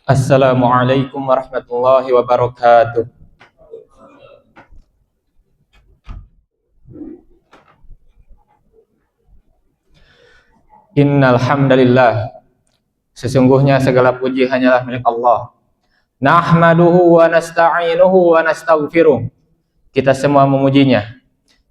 Assalamualaikum warahmatullahi wabarakatuh. Innal hamdalillah, sesungguhnya segala puji hanyalah milik Allah. Nahmaduhu wa nasta'inuhu wa nastaghfiruh. Kita semua memujinya.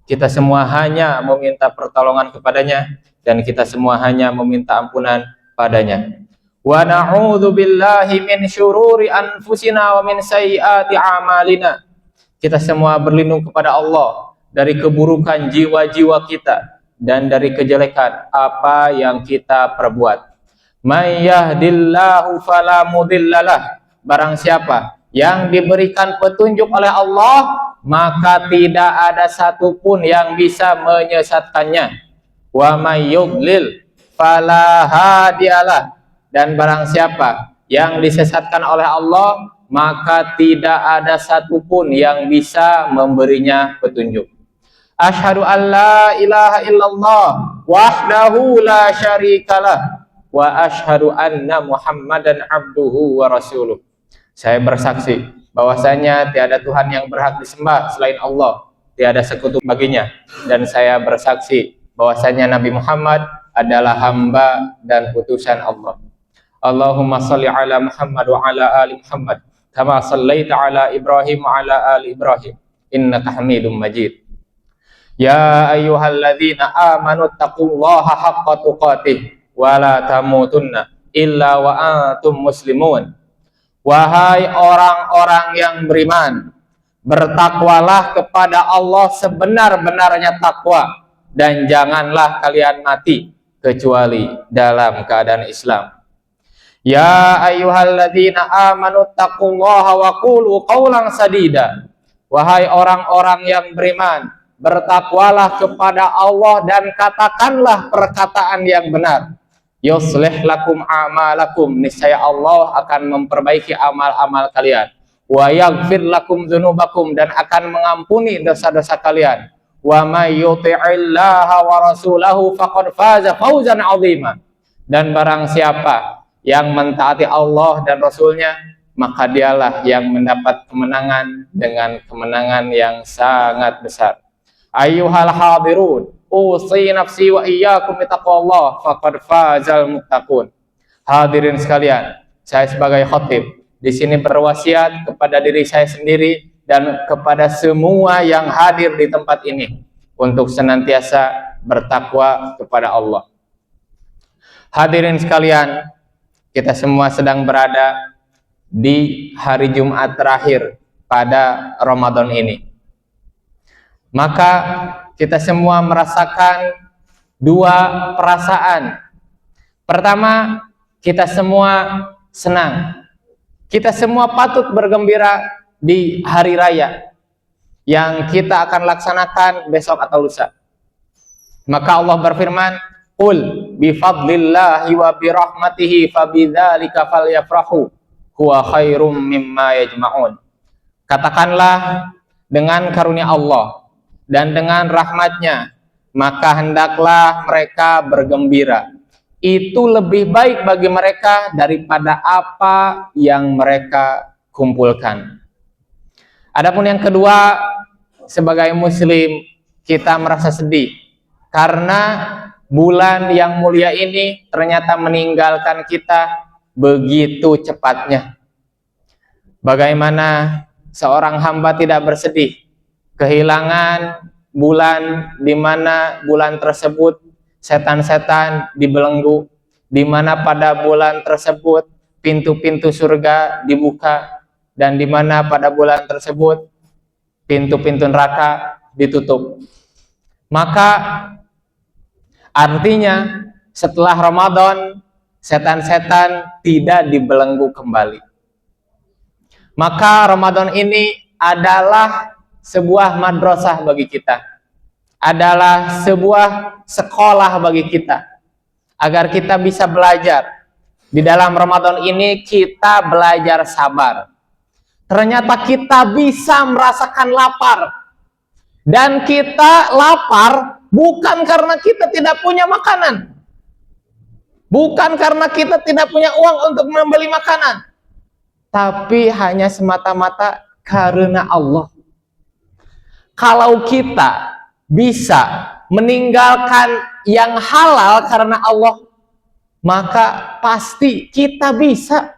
Kita semua hanya meminta pertolongan kepadanya dan kita semua hanya meminta ampunan padanya. Wa na'udzu billahi min syururi anfusina wa min sayyiati a'malina. Kita semua berlindung kepada Allah dari keburukan jiwa-jiwa kita dan dari kejelekan apa yang kita perbuat. May yahdillahu fala mudhillalah. Barang siapa yang diberikan petunjuk oleh Allah, maka tidak ada satupun yang bisa menyesatkannya. Wa may yudlil fala hadiyalah. Dan barang siapa yang disesatkan oleh Allah, maka tidak ada satupun yang bisa memberinya petunjuk. Asyhadu an la ilaha illallah wahdahu la syarikalah wa asyhadu anna Muhammadan abduhu wa rasuluh. Saya bersaksi bahwasanya tiada Tuhan yang berhak disembah selain Allah, tiada sekutu baginya, dan saya bersaksi bahwasanya Nabi Muhammad adalah hamba dan utusan Allah. Allahumma salli ala Muhammad wa ala ali Muhammad kama sallaita ala Ibrahim wa ala ali Ibrahim innaka Hamidum Majid. Ya ayyuhalladzina amanu taqullaha haqqa tuqatih wa la tamutunna illa wa antum muslimun. Wahai orang-orang yang beriman, bertakwalah kepada Allah sebenar-benarnya takwa, dan janganlah kalian mati kecuali dalam keadaan Islam. Ya ayyuhalladzina amanu taqullaha wa qulu qawlan sadida. Wahai orang-orang yang beriman, bertakwalah kepada Allah dan katakanlah perkataan yang benar. Yuslih lakum a'malakum, niscaya Allah akan memperbaiki amal-amal kalian. Wa yaghfir lakum dzunubakum, dan akan mengampuni dosa-dosa kalian. Wa may yuti'illaha wa rasulahu faqad faza fawzan 'azima. Dan barang siapa yang mentaati Allah dan Rasulnya, maka dialah yang mendapat kemenangan dengan kemenangan yang sangat besar. Ayyuhal hadirun, usi nafsi wa iyyakum bittaqwallah faqad fazal muttaqun. Hadirin sekalian, saya sebagai khatib di sini berwasiat kepada diri saya sendiri dan kepada semua yang hadir di tempat ini untuk senantiasa bertakwa kepada Allah. Hadirin sekalian, kita semua sedang berada di hari Jumat terakhir pada Ramadan ini. Maka kita semua merasakan dua perasaan. Pertama, kita semua senang. Kita semua patut bergembira di hari raya yang kita akan laksanakan besok atau lusa. Maka Allah berfirman, "Qul bifadlillahi wa birahmatihi fabidzalika falyafrahu huwa khairum mimma yajma'un." Katakanlah, dengan karunia Allah dan dengan rahmatnya, maka hendaklah mereka bergembira. Itu lebih baik bagi mereka daripada apa yang mereka kumpulkan. Adapun yang kedua, sebagai muslim kita merasa sedih karena bulan yang mulia ini ternyata meninggalkan kita begitu cepatnya. Bagaimana seorang hamba tidak bersedih kehilangan bulan di mana bulan tersebut setan-setan dibelenggu, di mana pada bulan tersebut pintu-pintu surga dibuka, dan di mana pada bulan tersebut pintu-pintu neraka ditutup. Maka artinya setelah Ramadan setan-setan tidak dibelenggu kembali. Maka Ramadan ini adalah sebuah madrasah bagi kita, adalah sebuah sekolah bagi kita, agar kita bisa belajar. Di dalam Ramadan ini kita belajar sabar. Ternyata kita bisa merasakan lapar, dan kita lapar bukan karena kita tidak punya makanan, bukan karena kita tidak punya uang untuk membeli makanan, tapi hanya semata-mata karena Allah. Kalau kita bisa meninggalkan yang halal karena Allah, maka pasti kita bisa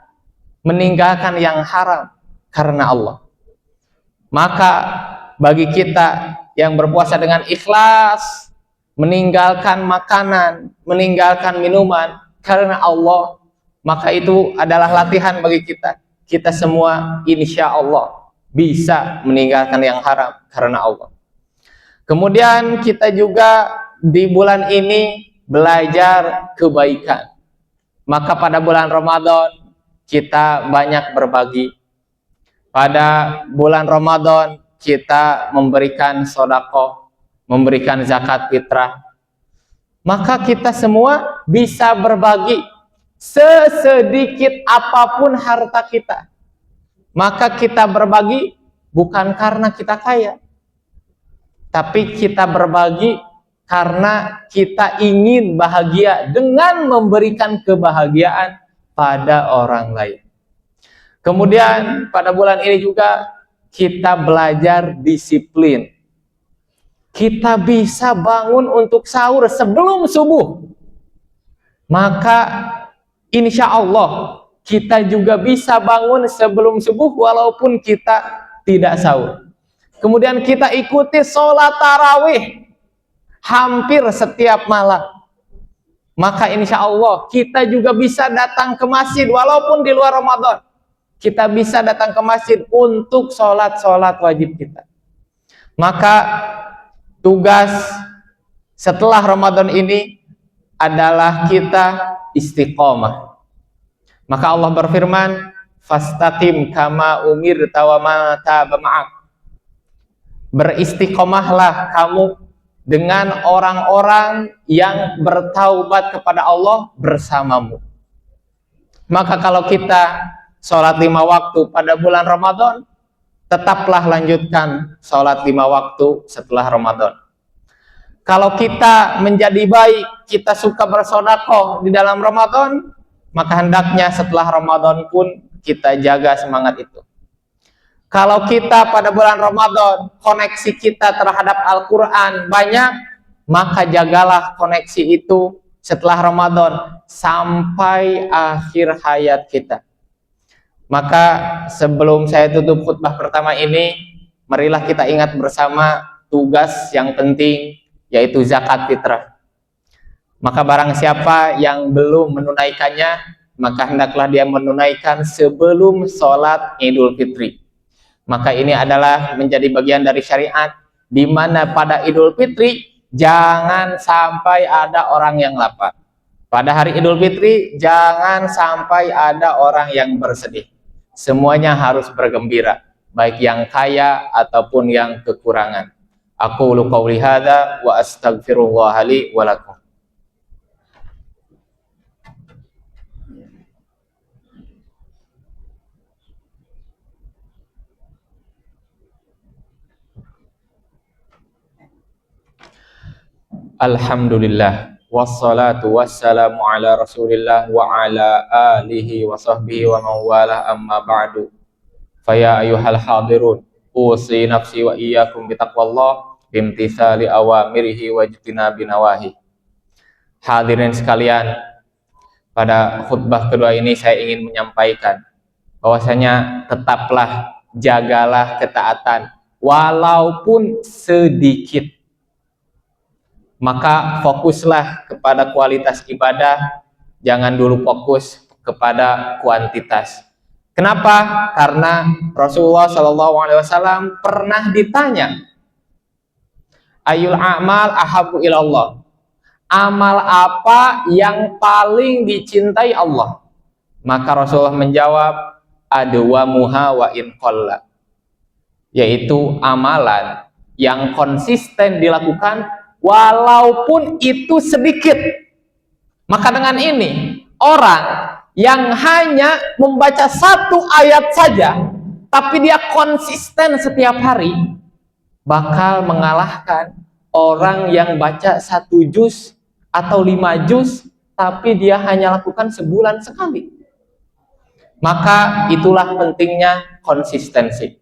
meninggalkan yang haram karena Allah. Maka bagi kita yang berpuasa dengan ikhlas, meninggalkan makanan, meninggalkan minuman karena Allah, maka itu adalah latihan bagi kita. Kita semua insya Allah bisa meninggalkan yang haram karena Allah. Kemudian kita juga di bulan ini belajar kebaikan. Maka pada bulan Ramadan kita banyak berbagi. Pada bulan Ramadan kita memberikan sedekah, memberikan zakat fitrah. Maka kita semua bisa berbagi sesedikit apapun harta kita. Maka kita berbagi bukan karena kita kaya, tapi kita berbagi karena kita ingin bahagia dengan memberikan kebahagiaan pada orang lain. Kemudian pada bulan ini juga kita belajar disiplin. Kita bisa bangun untuk sahur sebelum subuh. Maka insya Allah kita juga bisa bangun sebelum subuh walaupun kita tidak sahur. Kemudian kita ikuti sholat tarawih hampir setiap malam. Maka insya Allah kita juga bisa datang ke masjid walaupun di luar Ramadan. Kita bisa datang ke masjid untuk sholat wajib kita. Maka tugas setelah Ramadan ini adalah kita istiqomah. Maka Allah berfirman, fastaqim kama umirta wa ma taba ma'ak. Beristiqomahlah kamu dengan orang-orang yang bertaubat kepada Allah bersamamu. Maka kalau kita sholat 5 waktu pada bulan Ramadan, tetaplah lanjutkan sholat 5 waktu setelah Ramadan. Kalau kita menjadi baik, kita suka bersedekah di dalam Ramadan, maka hendaknya setelah Ramadan pun kita jaga semangat itu. Kalau kita pada bulan Ramadan koneksi kita terhadap Al-Quran banyak, maka jagalah koneksi itu setelah Ramadan sampai akhir hayat kita. Maka sebelum saya tutup khutbah pertama ini, marilah kita ingat bersama tugas yang penting, yaitu zakat fitrah. Maka barang siapa yang belum menunaikannya, maka hendaklah dia menunaikan sebelum sholat Idul Fitri. Maka ini adalah menjadi bagian dari syariat, di mana pada Idul Fitri jangan sampai ada orang yang lapar. Pada hari Idul Fitri jangan sampai ada orang yang bersedih. Semuanya harus bergembira, baik yang kaya ataupun yang kekurangan. Aqulu qouli hadza wa astaghfirullah li wa lakum. Alhamdulillah, wassalatu wassalamu ala rasulillah wa ala alihi wa sahbihi wa mawala amma ba'du. Faya ayuhal hadirun, usi nafsi wa iyyakum bitaqwallah bimtithali awamirihi wa jtinabi nawahi. Hadirin sekalian, pada khutbah kedua ini saya ingin menyampaikan bahwasanya tetaplah jagalah ketaatan walaupun sedikit. Maka fokuslah kepada kualitas ibadah, jangan dulu fokus kepada kuantitas. Kenapa? Karena Rasulullah SAW pernah ditanya, Ayul a'mal ahabbu ilallah. Amal apa yang paling dicintai Allah? Maka Rasulullah menjawab, adwamuha wa in qalla. Yaitu amalan yang konsisten dilakukan walaupun itu sedikit. Maka dengan ini, orang yang hanya membaca 1 ayat saja, tapi dia konsisten setiap hari, bakal mengalahkan orang yang baca 1 juz atau 5 juz, tapi dia hanya lakukan sebulan sekali. Maka itulah pentingnya konsistensi.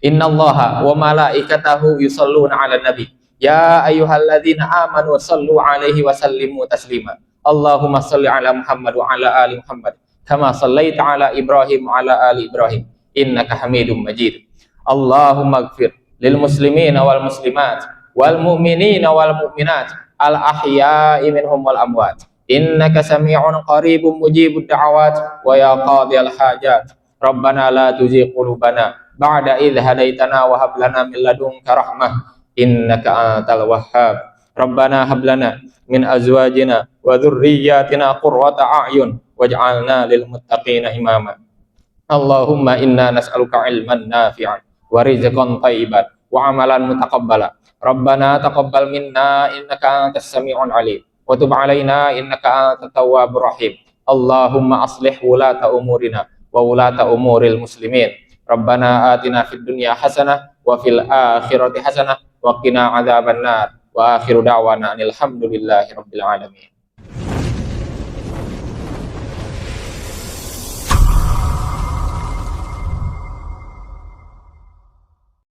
Innallaha wa malaikatahu yusholluna 'alan nabi. Ya ayyuhalladzina amanu shallu 'alaihi wa sallimu taslima. Allahumma shalli 'ala Muhammad wa 'ala ali Muhammad kama shallaita 'ala Ibrahim wa 'ala ali Ibrahim innaka Hamidum Majid. Allahumma ighfir lil muslimina wal muslimat wal mu'minina wal mu'minat al ahya'i minhum wal amwat. Innaka sami'un qaribun mujibud da'awat wa ya qadiyal hajat. Rabbana la tuzigh qulubana ba'da idh hadaitana wa hab lana min ladunka rahmah innaka antal wahhab. Rabbana hab lana min azwajina wa dhurriyyatina qurrata a'yun waj'alna lil muttaqina imama. Allahumma inna nas'aluka ilman nafi'an wa rizqan thayyiban wa amalan mutaqabbala. Rabbana taqabbal minna innaka antas sami'un alim wa tub alaina innaka antat tawwabur rahim. Allahumma aslih wulata umurina wa wulata umuril muslimin. Rabbana atina fid dunya hasanah wa fil akhirati hasanah wa qina adzabannar. Wa akhiru da'wana alhamdulillahi rabbil alamin.